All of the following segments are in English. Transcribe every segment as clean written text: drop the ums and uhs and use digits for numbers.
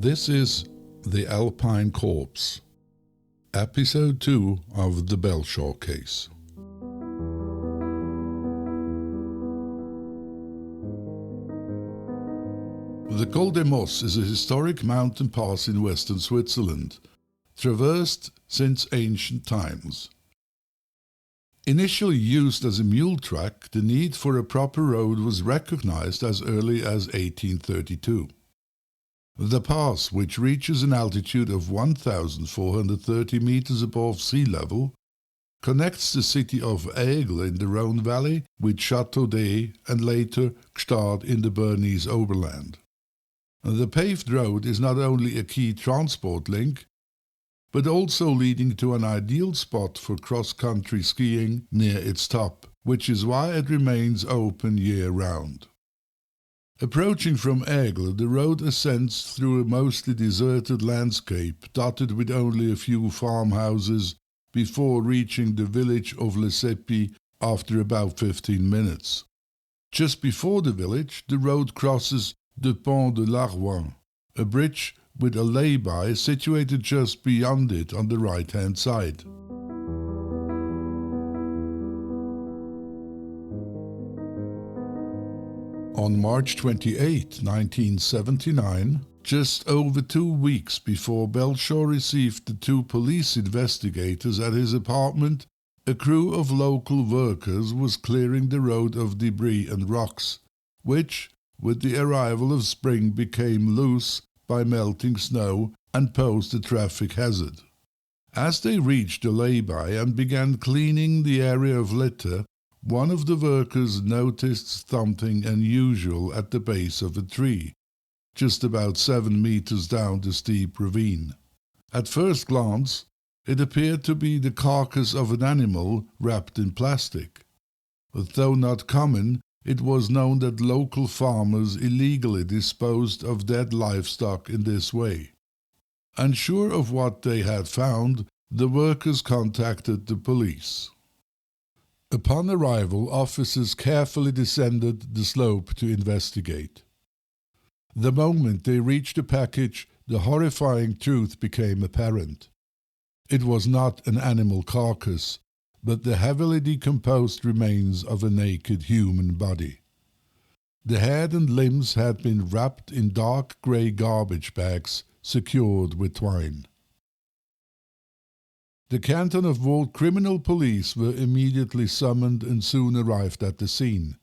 This is The Alpine Corpse, Episode 2 of the Belshaw case. The Col des Mosses is a historic mountain pass in western Switzerland, traversed since ancient times. Initially used as a mule track, the need for a proper road was recognized as early as 1832. The pass, which reaches an altitude of 1,430 meters above sea level, connects the city of Aigle in the Rhone Valley with Châteaudet and later Gstaad in the Bernese Oberland. The paved road is not only a key transport link, but also leading to an ideal spot for cross-country skiing near its top, which is why it remains open year-round. Approaching from Aigle, the road ascends through a mostly deserted landscape dotted with only a few farmhouses before reaching the village of Le Sepi after about 15 minutes. Just before the village, the road crosses the Pont de l'Arroin, a bridge with a lay-by situated just beyond it on the right-hand side. On March 28, 1979, just over 2 weeks before Belshaw received the 2 police investigators at his apartment, a crew of local workers was clearing the road of debris and rocks, which, with the arrival of spring, became loose by melting snow and posed a traffic hazard. As they reached the lay-by and began cleaning the area of litter, one of the workers noticed something unusual at the base of a tree, just about 7 meters down the steep ravine. At first glance, it appeared to be the carcass of an animal wrapped in plastic. But though not common, it was known that local farmers illegally disposed of dead livestock in this way. Unsure of what they had found, the workers contacted the police. Upon arrival, officers carefully descended the slope to investigate. The moment they reached the package, the horrifying truth became apparent. It was not an animal carcass, but the heavily decomposed remains of a naked human body. The head and limbs had been wrapped in dark grey garbage bags secured with twine. The Canton of Vaud criminal police were immediately summoned and soon arrived at the scene.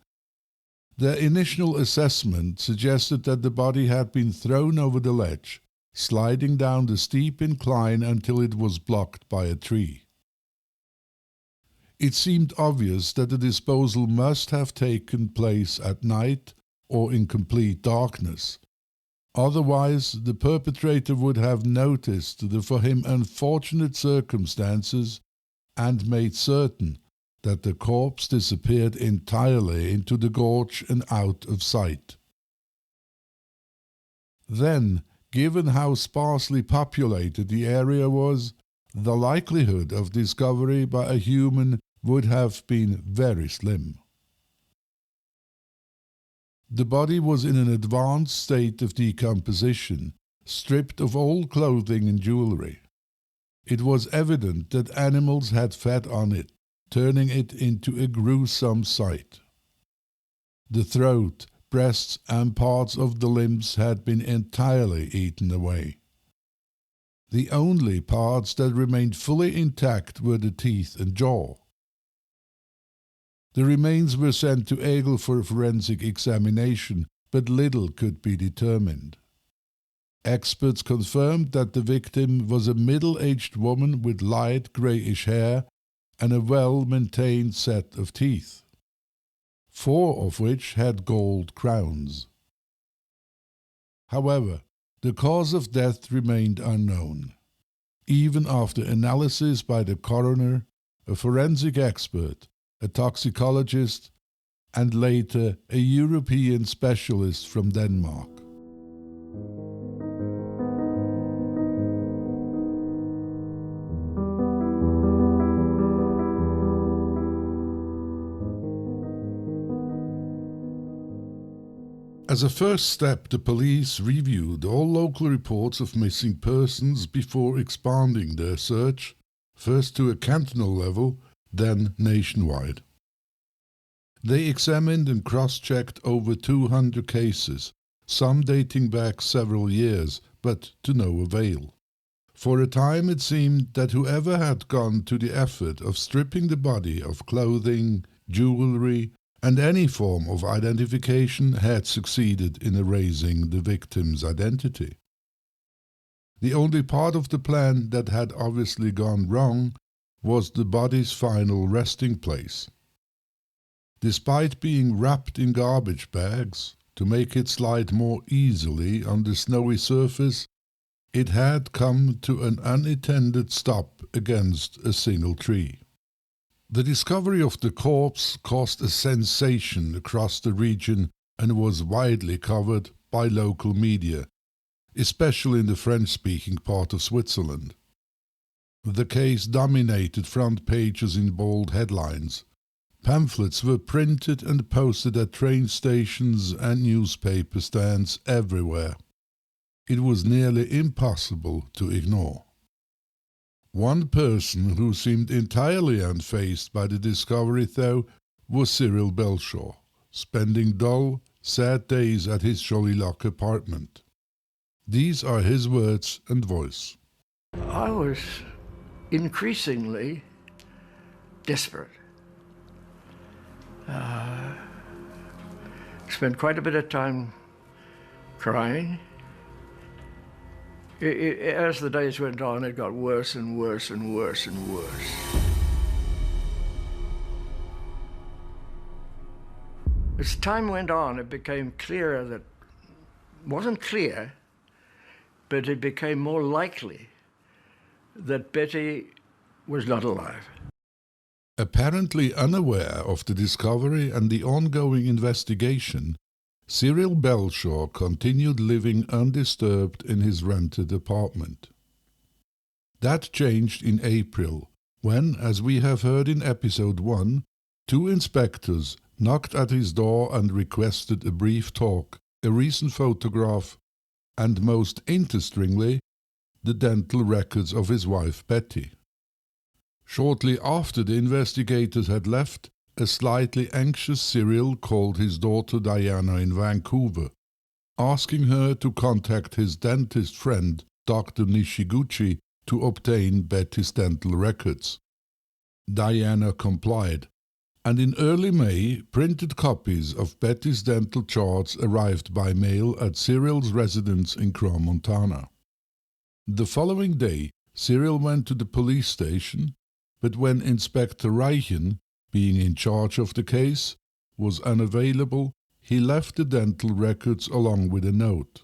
Their initial assessment suggested that the body had been thrown over the ledge, sliding down the steep incline until it was blocked by a tree. It seemed obvious that the disposal must have taken place at night or in complete darkness. Otherwise, the perpetrator would have noticed the for him unfortunate circumstances and made certain that the corpse disappeared entirely into the gorge and out of sight. Then, given how sparsely populated the area was, the likelihood of discovery by a human would have been very slim. The body was in an advanced state of decomposition, stripped of all clothing and jewelry. It was evident that animals had fed on it, turning it into a gruesome sight. The throat, breasts and parts of the limbs had been entirely eaten away. The only parts that remained fully intact were the teeth and jaw. The remains were sent to Aigle for forensic examination, but little could be determined. Experts confirmed that the victim was a middle-aged woman with light greyish hair and a well-maintained set of teeth, 4 of which had gold crowns. However, the cause of death remained unknown, even after analysis by the coroner, a forensic expert, a toxicologist, and later a European specialist from Denmark. As a first step, the police reviewed all local reports of missing persons before expanding their search, first to a cantonal level, then nationwide. They examined and cross-checked over 200 cases, some dating back several years, but to no avail. For a time it seemed that whoever had gone to the effort of stripping the body of clothing, jewelry, and any form of identification had succeeded in erasing the victim's identity. The only part of the plan that had obviously gone wrong was the body's final resting place. Despite being wrapped in garbage bags to make it slide more easily on the snowy surface, it had come to an unattended stop against a single tree. The discovery of the corpse caused a sensation across the region and was widely covered by local media, especially in the French-speaking part of Switzerland. The case dominated front pages in bold headlines. Pamphlets were printed and posted at train stations and newspaper stands everywhere. It was nearly impossible to ignore. One person who seemed entirely unfazed by the discovery, though, was Cyril Belshaw, spending dull, sad days at his Jolly Lock apartment. These are his words and voice. I was increasingly desperate. Spent quite a bit of time crying. As the days went on, it got worse and worse and worse and worse. As time went on, it became clearer that, wasn't clear, but it became more likely that Betty was not alive. Apparently unaware of the discovery and the ongoing investigation, Cyril Belshaw continued living undisturbed in his rented apartment. That changed in April, when, as we have heard in episode 1, 2 inspectors knocked at his door and requested a brief talk, a recent photograph, and most interestingly, the dental records of his wife Betty. Shortly after the investigators had left, a slightly anxious Cyril called his daughter Diana in Vancouver, asking her to contact his dentist friend, Dr. Nishiguchi, to obtain Betty's dental records. Diana complied, and in early May, printed copies of Betty's dental charts arrived by mail at Cyril's residence in Crans-Montana. The following day, Cyril went to the police station, but when Inspector Reichen, being in charge of the case, was unavailable, he left the dental records along with a note.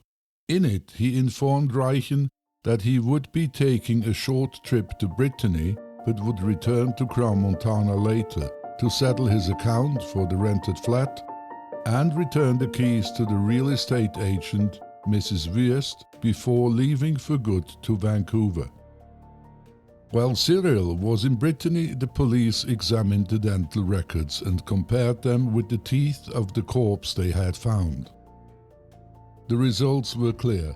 In it, he informed Reichen that he would be taking a short trip to Brittany, but would return to Crans-Montana later to settle his account for the rented flat and return the keys to the real estate agent, Mrs. Wüst, before leaving for good to Vancouver. While Cyril was in Brittany, the police examined the dental records and compared them with the teeth of the corpse they had found. The results were clear.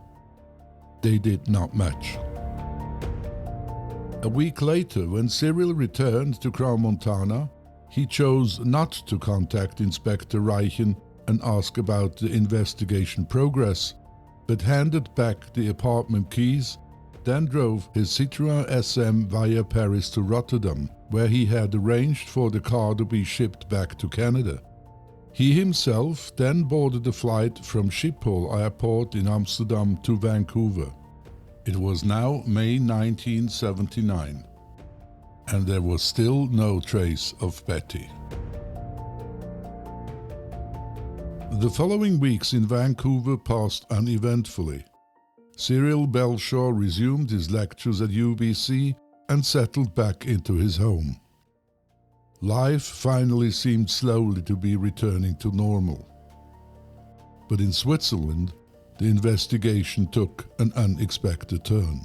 They did not match. A week later, when Cyril returned to Crans-Montana, he chose not to contact Inspector Reichen and ask about the investigation progress, but handed back the apartment keys, then drove his Citroën SM via Paris to Rotterdam, where he had arranged for the car to be shipped back to Canada. He himself then boarded a flight from Schiphol Airport in Amsterdam to Vancouver. It was now May 1979, and there was still no trace of Betty. The following weeks in Vancouver passed uneventfully. Cyril Belshaw resumed his lectures at UBC and settled back into his home. Life finally seemed slowly to be returning to normal. But in Switzerland, the investigation took an unexpected turn.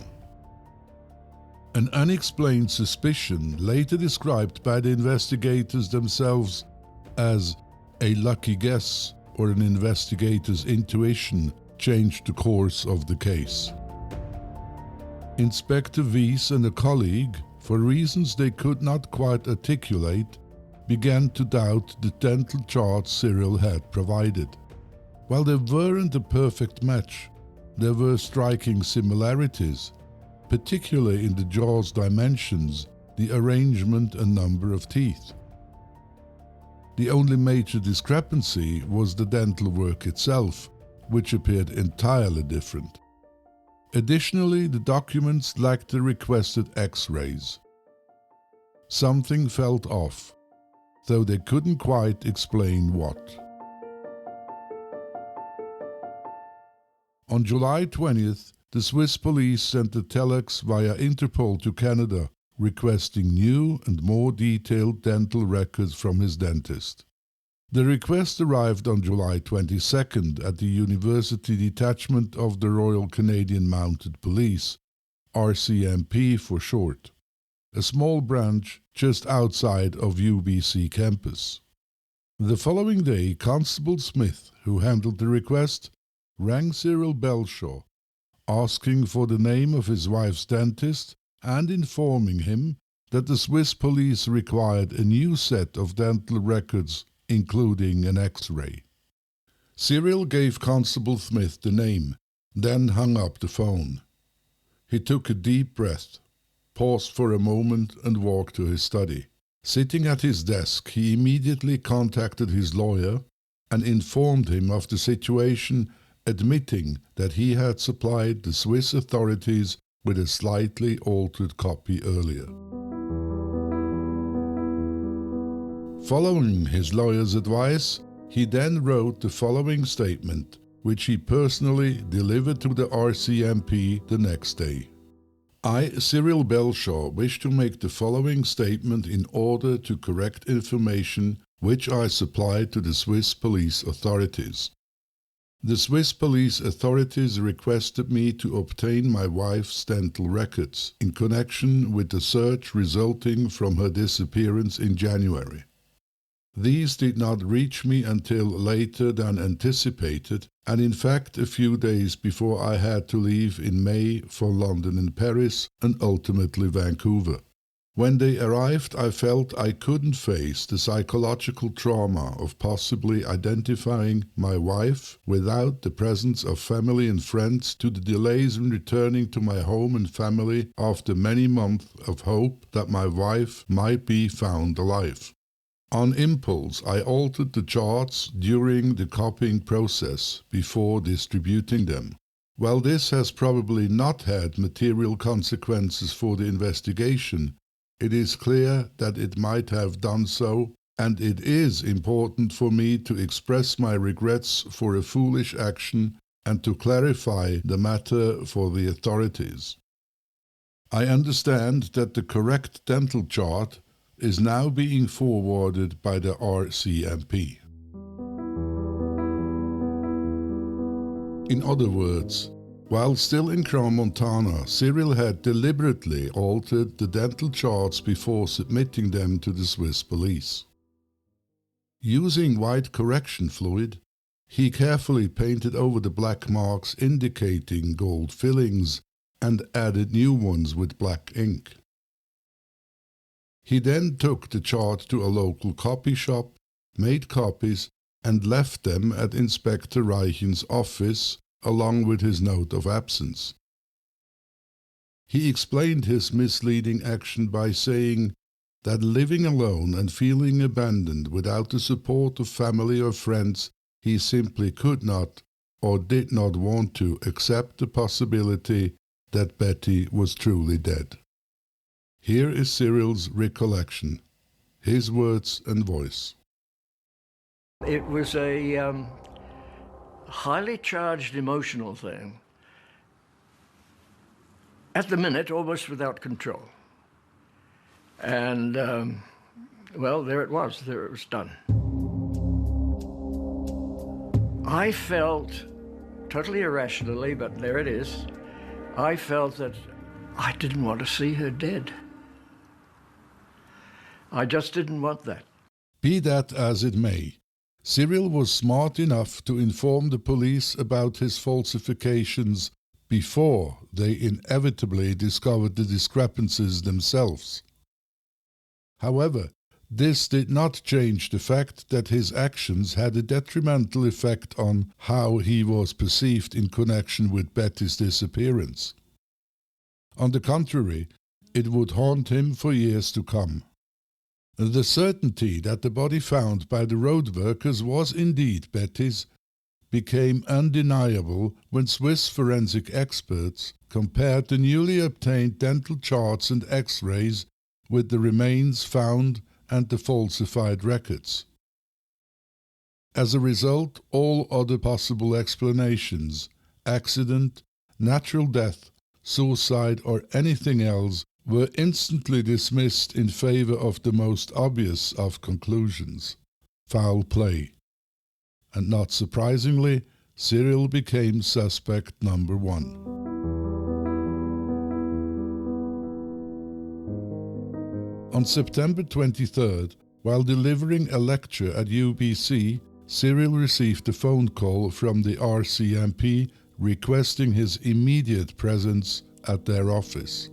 An unexplained suspicion, later described by the investigators themselves as a lucky guess or an investigator's intuition changed the course of the case. Inspector Wies and a colleague, for reasons they could not quite articulate, began to doubt the dental charts Cyril had provided. While they weren't a perfect match, there were striking similarities, particularly in the jaw's dimensions, the arrangement and number of teeth. The only major discrepancy was the dental work itself, which appeared entirely different. Additionally, the documents lacked the requested X-rays. Something felt off, though they couldn't quite explain what. On July 20th, the Swiss police sent a telex via Interpol to Canada, requesting new and more detailed dental records from his dentist. The request arrived on July 22nd at the University Detachment of the Royal Canadian Mounted Police, RCMP for short, a small branch just outside of UBC campus. The following day, Constable Smith, who handled the request, rang Cyril Belshaw, asking for the name of his wife's dentist and informing him that the Swiss police required a new set of dental records, including an X-ray. Cyril gave Constable Smith the name, then hung up the phone. He took a deep breath, paused for a moment and walked to his study. Sitting at his desk, he immediately contacted his lawyer and informed him of the situation, admitting that he had supplied the Swiss authorities with a slightly altered copy earlier. Following his lawyer's advice, he then wrote the following statement, which he personally delivered to the RCMP the next day. I, Cyril Belshaw, wish to make the following statement in order to correct information which I supplied to the Swiss police authorities. The Swiss police authorities requested me to obtain my wife's dental records in connection with the search resulting from her disappearance in January. These did not reach me until later than anticipated, and in fact a few days before I had to leave in May for London and Paris, and ultimately Vancouver. When they arrived, I felt I couldn't face the psychological trauma of possibly identifying my wife without the presence of family and friends, to the delays in returning to my home and family after many months of hope that my wife might be found alive. On impulse, I altered the charts during the copying process before distributing them. While this has probably not had material consequences for the investigation, it is clear that it might have done so, and it is important for me to express my regrets for a foolish action and to clarify the matter for the authorities. I understand that the correct dental chart is now being forwarded by the RCMP. In other words, while still in Crans-Montana, Cyril had deliberately altered the dental charts before submitting them to the Swiss police. Using white correction fluid, he carefully painted over the black marks indicating gold fillings and added new ones with black ink. He then took the chart to a local copy shop, made copies, and left them at Inspector Reichen's office along with his note of absence. He explained his misleading action by saying that living alone and feeling abandoned without the support of family or friends, he simply could not or did not want to accept the possibility that Betty was truly dead. Here is Cyril's recollection, his words and voice. It was a highly charged emotional thing. At the minute, almost without control. And, well, there it was done. I felt, totally irrationally, but there it is, I felt that I didn't want to see her dead. I just didn't want that. Be that as it may, Cyril was smart enough to inform the police about his falsifications before they inevitably discovered the discrepancies themselves. However, this did not change the fact that his actions had a detrimental effect on how he was perceived in connection with Betty's disappearance. On the contrary, it would haunt him for years to come. The certainty that the body found by the road workers was indeed Betty's became undeniable when Swiss forensic experts compared the newly obtained dental charts and X-rays with the remains found and the falsified records. As a result, all other possible explanations, accident, natural death, suicide or anything else, were instantly dismissed in favor of the most obvious of conclusions, foul play. And not surprisingly, Cyril became suspect number one. On September 23rd, while delivering a lecture at UBC, Cyril received a phone call from the RCMP requesting his immediate presence at their office.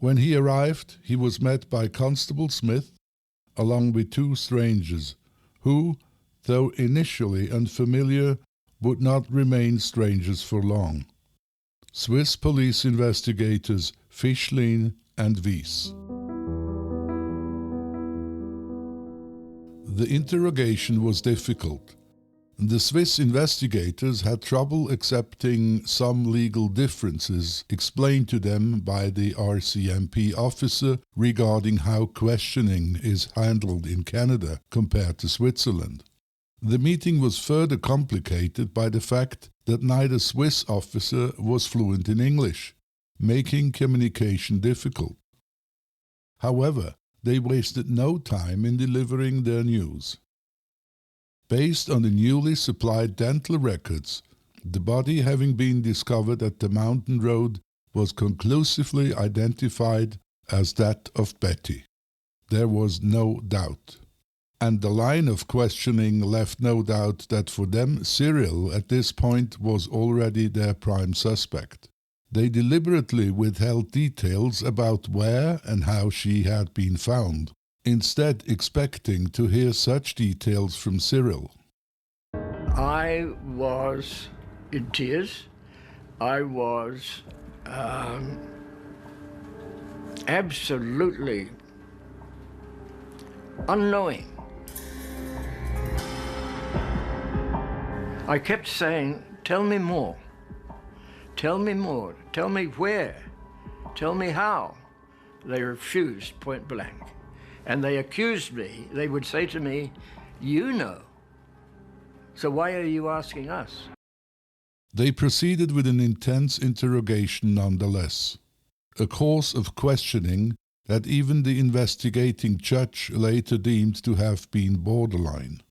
When he arrived, he was met by Constable Smith, along with two strangers, who, though initially unfamiliar, would not remain strangers for long. Swiss police investigators Fischlin and Wies. The interrogation was difficult. The Swiss investigators had trouble accepting some legal differences explained to them by the RCMP officer regarding how questioning is handled in Canada compared to Switzerland. The meeting was further complicated by the fact that neither Swiss officer was fluent in English, making communication difficult. However, they wasted no time in delivering their news. Based on the newly supplied dental records, the body having been discovered at the mountain road was conclusively identified as that of Betty. There was no doubt. And the line of questioning left no doubt that for them Cyril at this point was already their prime suspect. They deliberately withheld details about where and how she had been found, instead expecting to hear such details from Cyril. I was in tears. I was absolutely unknowing. I kept saying, "Tell me more. Tell me more. Tell me where. Tell me how." They refused point blank. And they accused me. They would say to me, "You know. So why are you asking us?" They proceeded with an intense interrogation nonetheless, a course of questioning that even the investigating judge later deemed to have been borderline.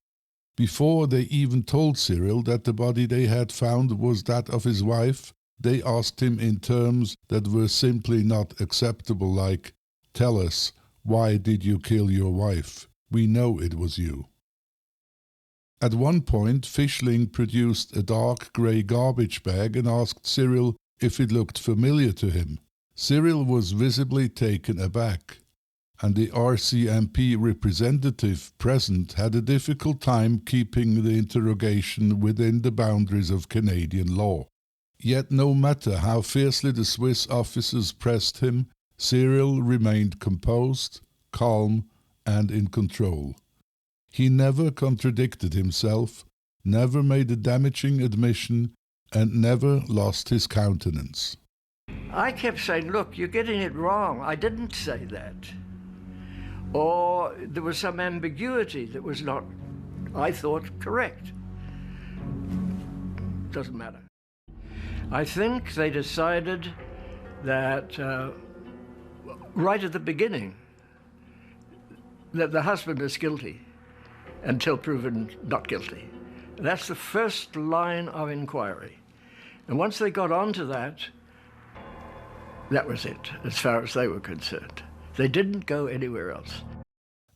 Before they even told Cyril that the body they had found was that of his wife, they asked him in terms that were simply not acceptable, like, "Tell us, why did you kill your wife? We know it was you." At one point, Fischling produced a dark grey garbage bag and asked Cyril if it looked familiar to him. Cyril was visibly taken aback, and the RCMP representative present had a difficult time keeping the interrogation within the boundaries of Canadian law. Yet no matter how fiercely the Swiss officers pressed him, Cyril remained composed, calm, and in control. He never contradicted himself, never made a damaging admission, and never lost his countenance. I kept saying, "Look, you're getting it wrong. I didn't say that." Or there was some ambiguity that was not, I thought, correct. Doesn't matter. I think they decided that right at the beginning that the husband is guilty until proven not guilty. That's the first line of inquiry. And once they got onto that, that was it, as far as they were concerned. They didn't go anywhere else.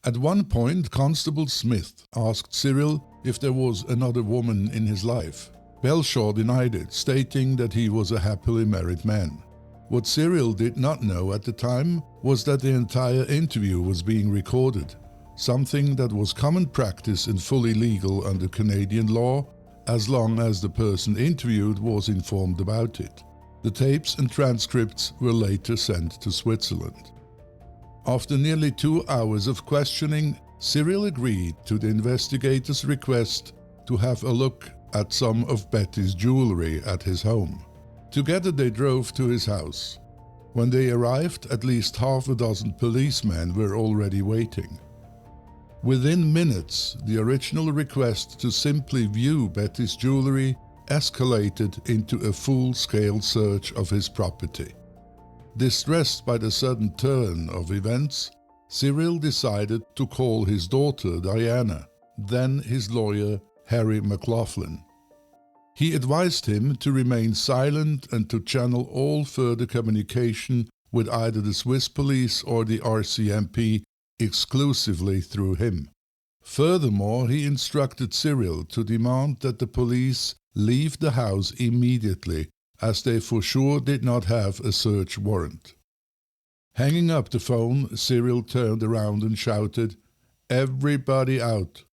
At one point, Constable Smith asked Cyril if there was another woman in his life. Belshaw denied it, stating that he was a happily married man. What Cyril did not know at the time was that the entire interview was being recorded, something that was common practice and fully legal under Canadian law, as long as the person interviewed was informed about it. The tapes and transcripts were later sent to Switzerland. After nearly 2 hours of questioning, Cyril agreed to the investigators' request to have a look at some of Betty's jewelry at his home. Together they drove to his house. When they arrived, at least half a dozen policemen were already waiting. Within minutes, the original request to simply view Betty's jewelry escalated into a full-scale search of his property. Distressed by the sudden turn of events, Cyril decided to call his daughter Diana, then his lawyer Harry McLaughlin. He advised him to remain silent and to channel all further communication with either the Swiss police or the RCMP exclusively through him. Furthermore, he instructed Cyril to demand that the police leave the house immediately, as they for sure did not have a search warrant. Hanging up the phone, Cyril turned around and shouted, "Everybody out!"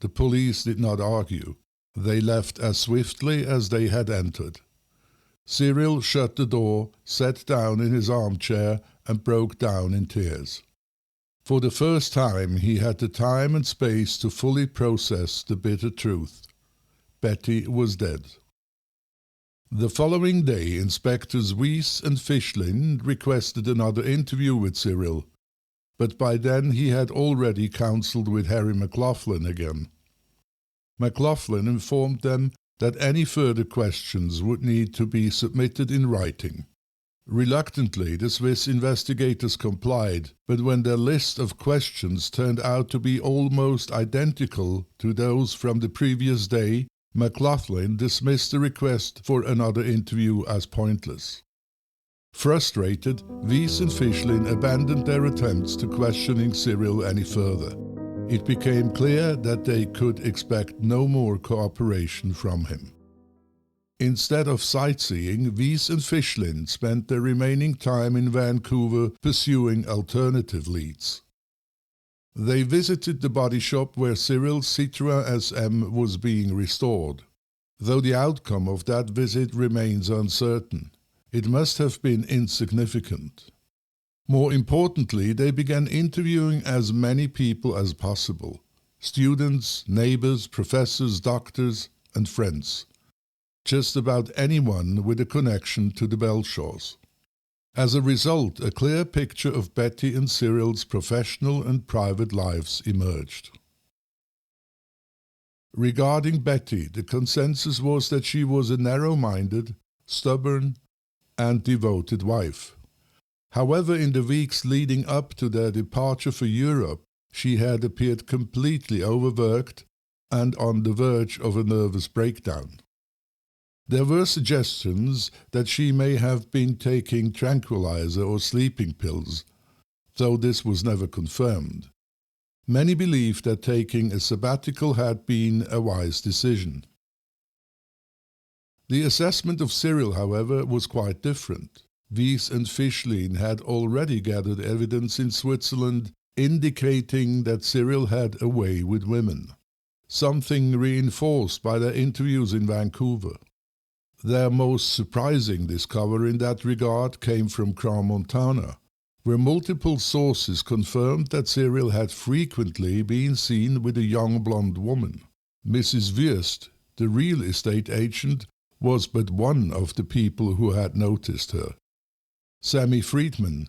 The police did not argue. They left as swiftly as they had entered. Cyril shut the door, sat down in his armchair, and broke down in tears. For the first time he had the time and space to fully process the bitter truth. Betty was dead. The following day, Inspectors Weiss and Fischlin requested another interview with Cyril, but by then he had already counselled with Harry McLaughlin again. McLaughlin informed them that any further questions would need to be submitted in writing. Reluctantly, the Swiss investigators complied, but when their list of questions turned out to be almost identical to those from the previous day, McLaughlin dismissed the request for another interview as pointless. Frustrated, Weiss and Fischlin abandoned their attempts to questioning Cyril any further. It became clear that they could expect no more cooperation from him. Instead of sightseeing, Weiss and Fischlin spent their remaining time in Vancouver pursuing alternative leads. They visited the body shop where Cyril's Citroën SM was being restored. Though the outcome of that visit remains uncertain, it must have been insignificant. More importantly, they began interviewing as many people as possible: students, neighbors, professors, doctors, and friends. Just about anyone with a connection to the Belshaws. As a result, a clear picture of Betty and Cyril's professional and private lives emerged. Regarding Betty, the consensus was that she was a narrow-minded, stubborn, and devoted wife. However, in the weeks leading up to their departure for Europe, she had appeared completely overworked and on the verge of a nervous breakdown. There were suggestions that she may have been taking tranquilizer or sleeping pills, though this was never confirmed. Many believed that taking a sabbatical had been a wise decision. The assessment of Cyril, however, was quite different. Weiss and Fischlin had already gathered evidence in Switzerland indicating that Cyril had a way with women, something reinforced by their interviews in Vancouver. Their most surprising discovery in that regard came from Crans-Montana, where multiple sources confirmed that Cyril had frequently been seen with a young blonde woman. Mrs. Wüst, the real estate agent, was but one of the people who had noticed her. Sammy Friedman,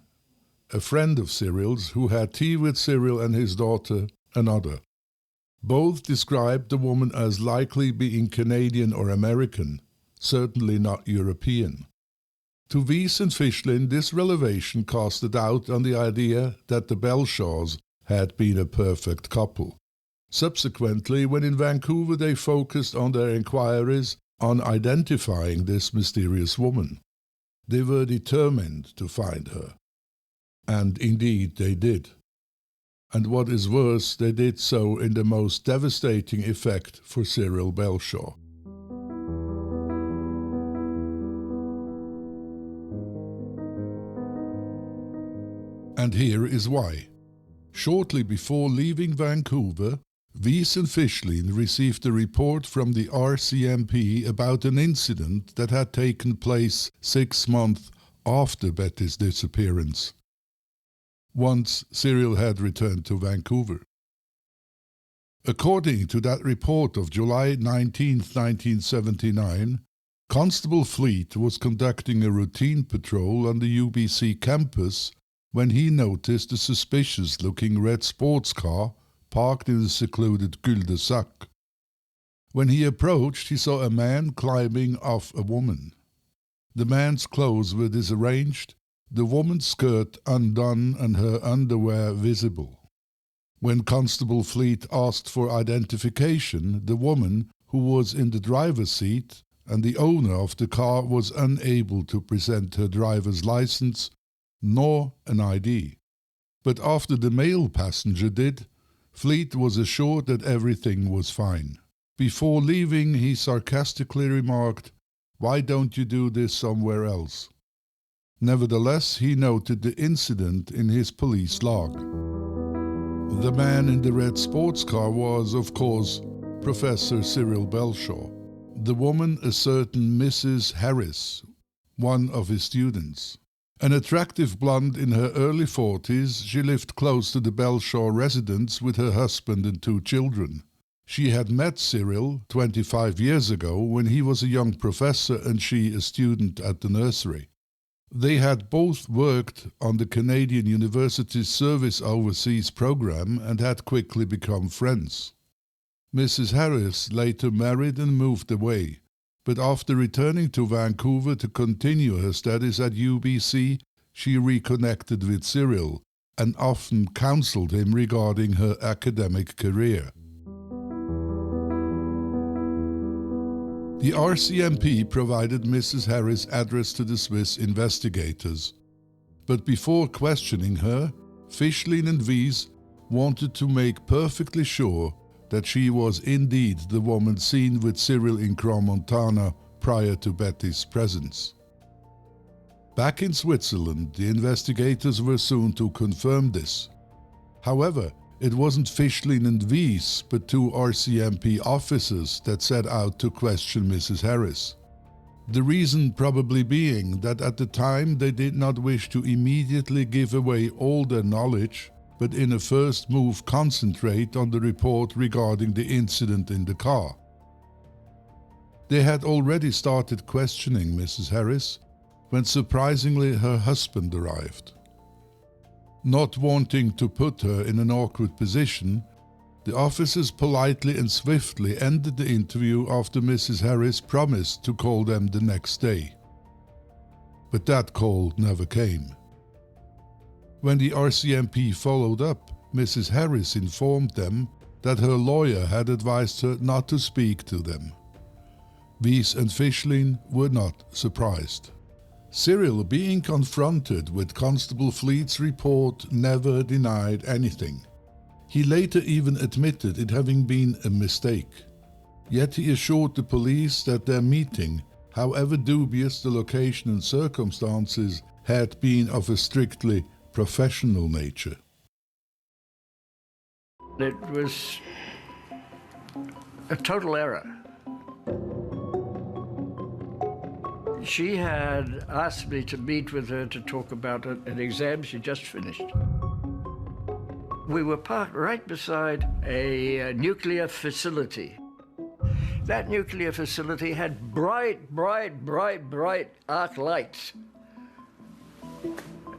a friend of Cyril's who had tea with Cyril and his daughter, another. Both described the woman as likely being Canadian or American, certainly not European. To Weiss and Fischlin, this revelation cast a doubt on the idea that the Belshaws had been a perfect couple. Subsequently, when in Vancouver, they focused on their inquiries on identifying this mysterious woman. They were determined to find her. And indeed they did. And what is worse, they did so in the most devastating effect for Cyril Belshaw. And here is why. Shortly before leaving Vancouver, Wies and Fischlin received a report from the RCMP about an incident that had taken place 6 months after Betty's disappearance, once Cyril had returned to Vancouver. According to that report of July 19, 1979, Constable Fleet was conducting a routine patrol on the UBC campus when he noticed a suspicious-looking red sports car parked in the secluded cul-de-sac. When he approached, he saw a man climbing off a woman. The man's clothes were disarranged, the woman's skirt undone and her underwear visible. When Constable Fleet asked for identification, the woman, who was in the driver's seat, and the owner of the car was unable to present her driver's license nor an ID. But after the male passenger did, Fleet was assured that everything was fine. Before leaving, he sarcastically remarked, "Why don't you do this somewhere else?" Nevertheless, he noted the incident in his police log. The man in the red sports car was, of course, Professor Cyril Belshaw. The woman a certain Mrs. Harris, one of his students. An attractive blonde in her early 40s, she lived close to the Belshaw residence with her husband and 2 children. She had met Cyril 25 years ago when he was a young professor and she a student at the nursery. They had both worked on the Canadian University Service Overseas program and had quickly become friends. Mrs. Harris later married and moved away, but after returning to Vancouver to continue her studies at UBC, she reconnected with Cyril and often counseled him regarding her academic career. The RCMP provided Mrs. Harris' address to the Swiss investigators, but before questioning her, Fischlin and Wies wanted to make perfectly sure that she was indeed the woman seen with Cyril in Crans-Montana prior to Betty's presence. Back in Switzerland, the investigators were soon to confirm this. However, it wasn't Fischlin and Wies, but 2 RCMP officers that set out to question Mrs. Harris. The reason probably being that at the time they did not wish to immediately give away all their knowledge, but in a first move concentrate on the report regarding the incident in the car. They had already started questioning Mrs. Harris when surprisingly her husband arrived. Not wanting to put her in an awkward position, the officers politely and swiftly ended the interview after Mrs. Harris promised to call them the next day. But that call never came. When the RCMP followed up, Mrs. Harris informed them that her lawyer had advised her not to speak to them. Wies and Fischlin were not surprised. Cyril, being confronted with Constable Fleet's report, never denied anything. He later even admitted it having been a mistake. Yet he assured the police that their meeting, however dubious the location and circumstances, had been of a strictly professional nature. It was a total error. She had asked me to meet with her to talk about an exam she just finished. We were parked right beside a nuclear facility. That nuclear facility had bright arc lights.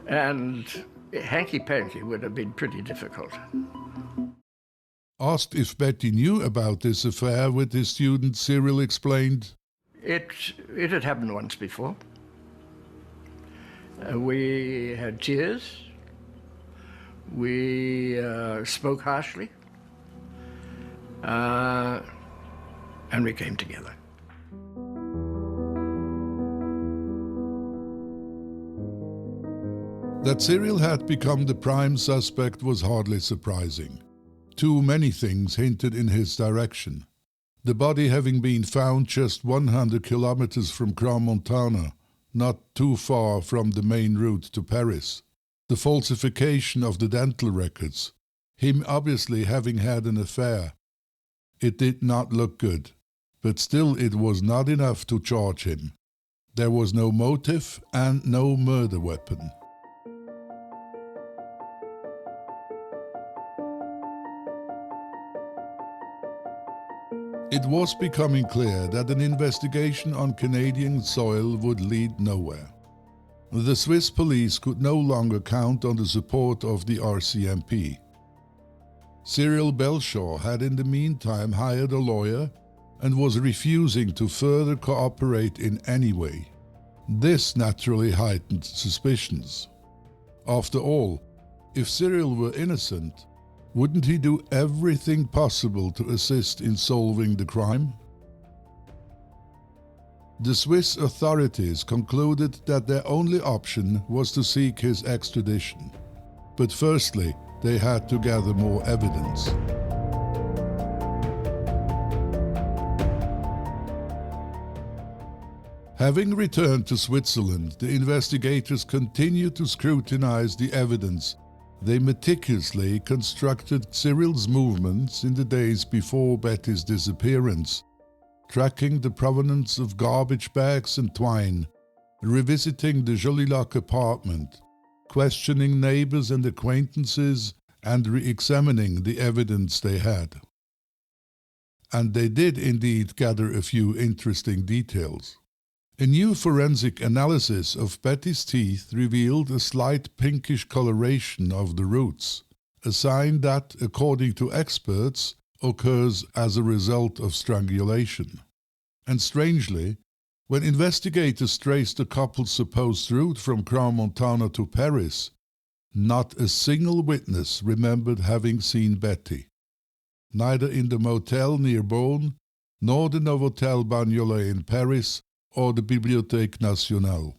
And hanky-panky would have been pretty difficult. Asked if Betty knew about this affair with his student, Cyril explained, It had happened once before. We had tears. We spoke harshly. And we came together. That Cyril had become the prime suspect was hardly surprising. Too many things hinted in his direction. The body having been found just 100 kilometers from Crans-Montana, not too far from the main route to Paris. The falsification of the dental records. Him obviously having had an affair. It did not look good, but still it was not enough to charge him. There was no motive and no murder weapon. It was becoming clear that an investigation on Canadian soil would lead nowhere. The Swiss police could no longer count on the support of the RCMP. Cyril Belshaw had in the meantime hired a lawyer and was refusing to further cooperate in any way. This naturally heightened suspicions. After all, if Cyril were innocent, wouldn't he do everything possible to assist in solving the crime? The Swiss authorities concluded that their only option was to seek his extradition. But firstly, they had to gather more evidence. Having returned to Switzerland, the investigators continued to scrutinize the evidence. They meticulously constructed Cyril's movements in the days before Betty's disappearance, tracking the provenance of garbage bags and twine, revisiting the Jolilac apartment, questioning neighbors and acquaintances, and re-examining the evidence they had. And they did indeed gather a few interesting details. A new forensic analysis of Betty's teeth revealed a slight pinkish coloration of the roots, a sign that, according to experts, occurs as a result of strangulation. And strangely, when investigators traced the couple's supposed route from Crans-Montana to Paris, not a single witness remembered having seen Betty, neither in the motel near Beaune, nor the Novotel Bagnolet in Paris, or the Bibliothèque Nationale.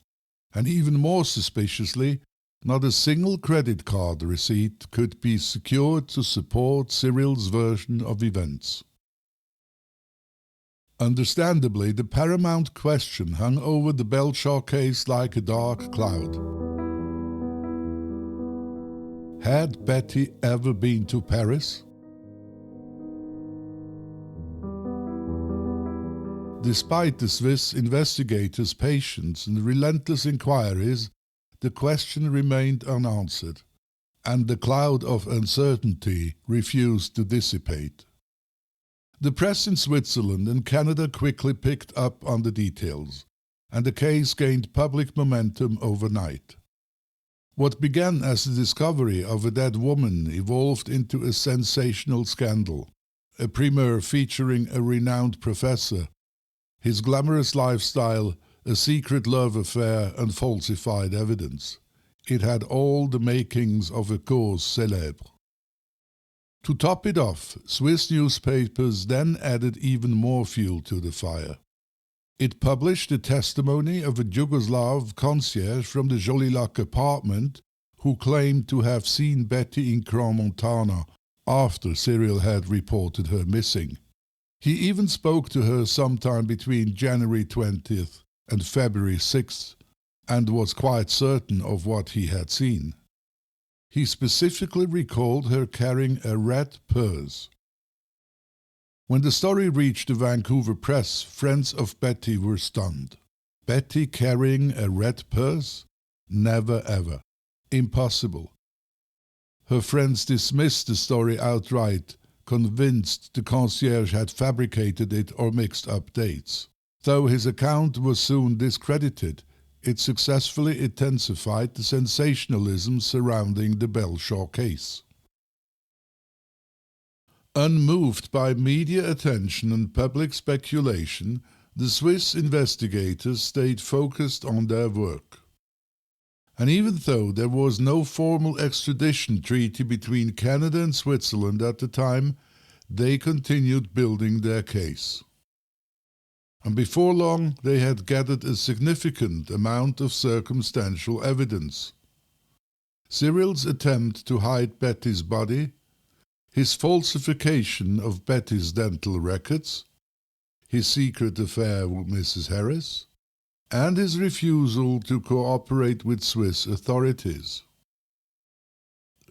And even more suspiciously, not a single credit card receipt could be secured to support Cyril's version of events. Understandably, the paramount question hung over the Belshaw case like a dark cloud. Had Betty ever been to Paris? Despite the Swiss investigators' patience and relentless inquiries, the question remained unanswered, and the cloud of uncertainty refused to dissipate. The press in Switzerland and Canada quickly picked up on the details, and the case gained public momentum overnight. What began as the discovery of a dead woman evolved into a sensational scandal, a premiere featuring a renowned professor, his glamorous lifestyle, a secret love affair and falsified evidence. It had all the makings of a cause célèbre. To top it off, Swiss newspapers then added even more fuel to the fire. It published the testimony of a Yugoslav concierge from the Jolilac apartment who claimed to have seen Betty in Crans-Montana after Cyril had reported her missing. He even spoke to her sometime between January 20th and February 6th, and was quite certain of what he had seen. He specifically recalled her carrying a red purse. When the story reached the Vancouver press, friends of Betty were stunned. Betty carrying a red purse? Never ever. Impossible. Her friends dismissed the story outright, convinced the concierge had fabricated it or mixed up dates. Though his account was soon discredited, it successfully intensified the sensationalism surrounding the Belshaw case. Unmoved by media attention and public speculation, the Swiss investigators stayed focused on their work. And even though there was no formal extradition treaty between Canada and Switzerland at the time, they continued building their case. And before long they had gathered a significant amount of circumstantial evidence. Cyril's attempt to hide Betty's body, his falsification of Betty's dental records, his secret affair with Mrs. Harris, and his refusal to cooperate with Swiss authorities.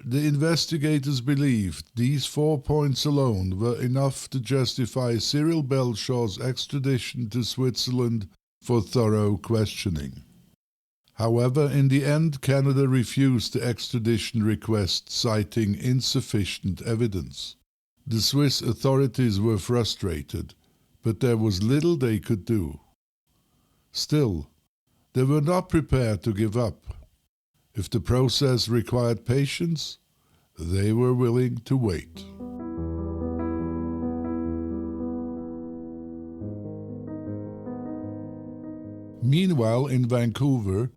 The investigators believed these 4 points alone were enough to justify Cyril Belshaw's extradition to Switzerland for thorough questioning. However, in the end, Canada refused the extradition request, citing insufficient evidence. The Swiss authorities were frustrated, but there was little they could do. Still, they were not prepared to give up. If the process required patience, they were willing to wait. Meanwhile, in Vancouver,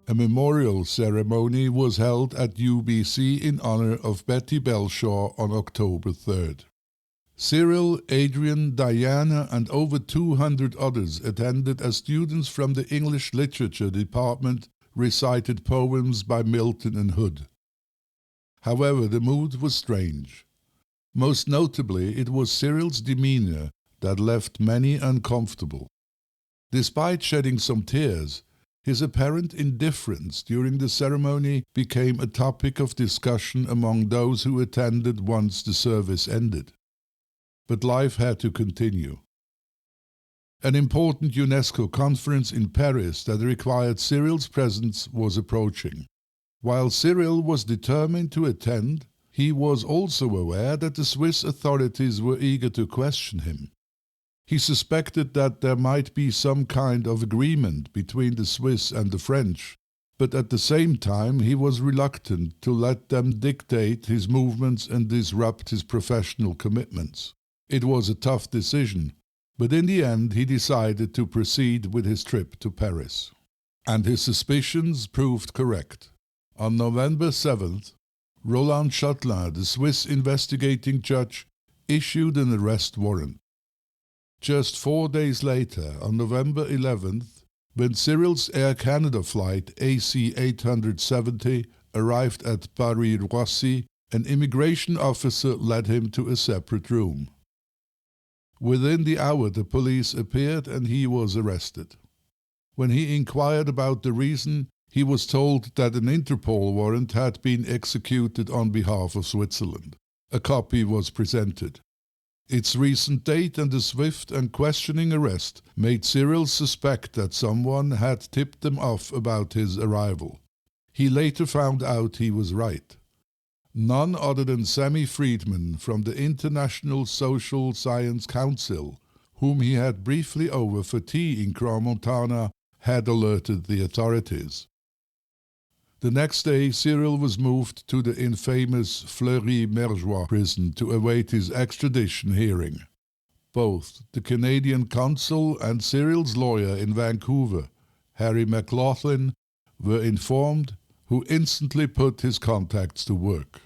a memorial ceremony was held at UBC in honor of Betty Belshaw on October 3rd. Cyril, Adrian, Diana, and over 200 others attended as students from the English Literature Department recited poems by Milton and Hood. However, the mood was strange. Most notably, it was Cyril's demeanor that left many uncomfortable. Despite shedding some tears, his apparent indifference during the ceremony became a topic of discussion among those who attended once the service ended. But life had to continue. An important UNESCO conference in Paris that required Cyril's presence was approaching. While Cyril was determined to attend, he was also aware that the Swiss authorities were eager to question him. He suspected that there might be some kind of agreement between the Swiss and the French, but at the same time he was reluctant to let them dictate his movements and disrupt his professional commitments. It was a tough decision, but in the end he decided to proceed with his trip to Paris. And his suspicions proved correct. On November 7th, Roland Châtelain, the Swiss investigating judge, issued an arrest warrant. Just 4 days later, on November 11th, when Cyril's Air Canada flight AC 870 arrived at Paris-Roissy, an immigration officer led him to a separate room. Within the hour the police appeared and he was arrested. When he inquired about the reason, he was told that an Interpol warrant had been executed on behalf of Switzerland. A copy was presented. Its recent date and the swift and questioning arrest made Cyril suspect that someone had tipped them off about his arrival. He later found out he was right. None other than Sammy Friedman from the International Social Science Council, whom he had briefly over for tea in Crans-Montana, had alerted the authorities. The next day, Cyril was moved to the infamous Fleury-Mérogis prison to await his extradition hearing. Both the Canadian consul and Cyril's lawyer in Vancouver, Harry McLaughlin, were informed, who instantly put his contacts to work.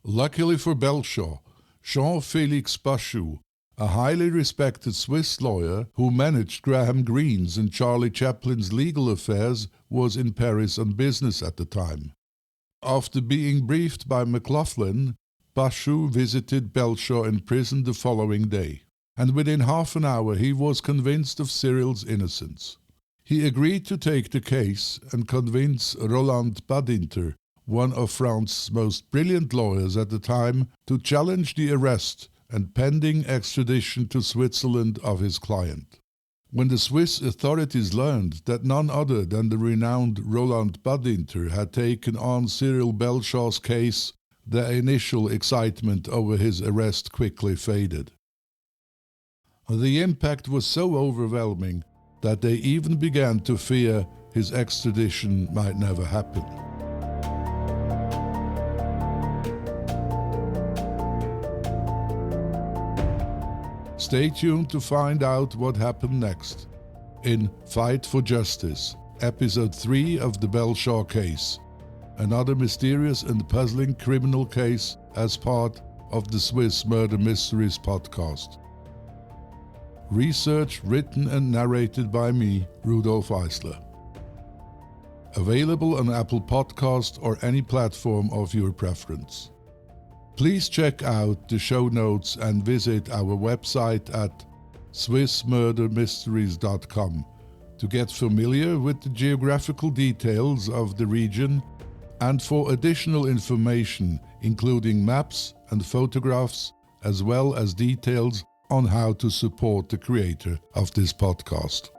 Luckily for Belshaw, Jean-Félix Bachou, a highly respected Swiss lawyer who managed Graham Greene's and Charlie Chaplin's legal affairs, was in Paris on business at the time. After being briefed by McLaughlin, Bachou visited Belshaw in prison the following day, and within half an hour he was convinced of Cyril's innocence. He agreed to take the case and convince Roland Badinter, one of France's most brilliant lawyers at the time, to challenge the arrest and pending extradition to Switzerland of his client. When the Swiss authorities learned that none other than the renowned Roland Badinter had taken on Cyril Belshaw's case, their initial excitement over his arrest quickly faded. The impact was so overwhelming that they even began to fear his extradition might never happen. Stay tuned to find out what happened next in Fight for Justice, Episode 3 of the Belshaw case, another mysterious and puzzling criminal case as part of the Swiss Murder Mysteries podcast. Research written and narrated by me, Rudolph Isler. available on Apple Podcast or any platform of your preference. Please check out the show notes and visit our website at swissmurdermysteries.com to get familiar with the geographical details of the region and for additional information, including maps and photographs, as well as details on how to support the creator of this podcast.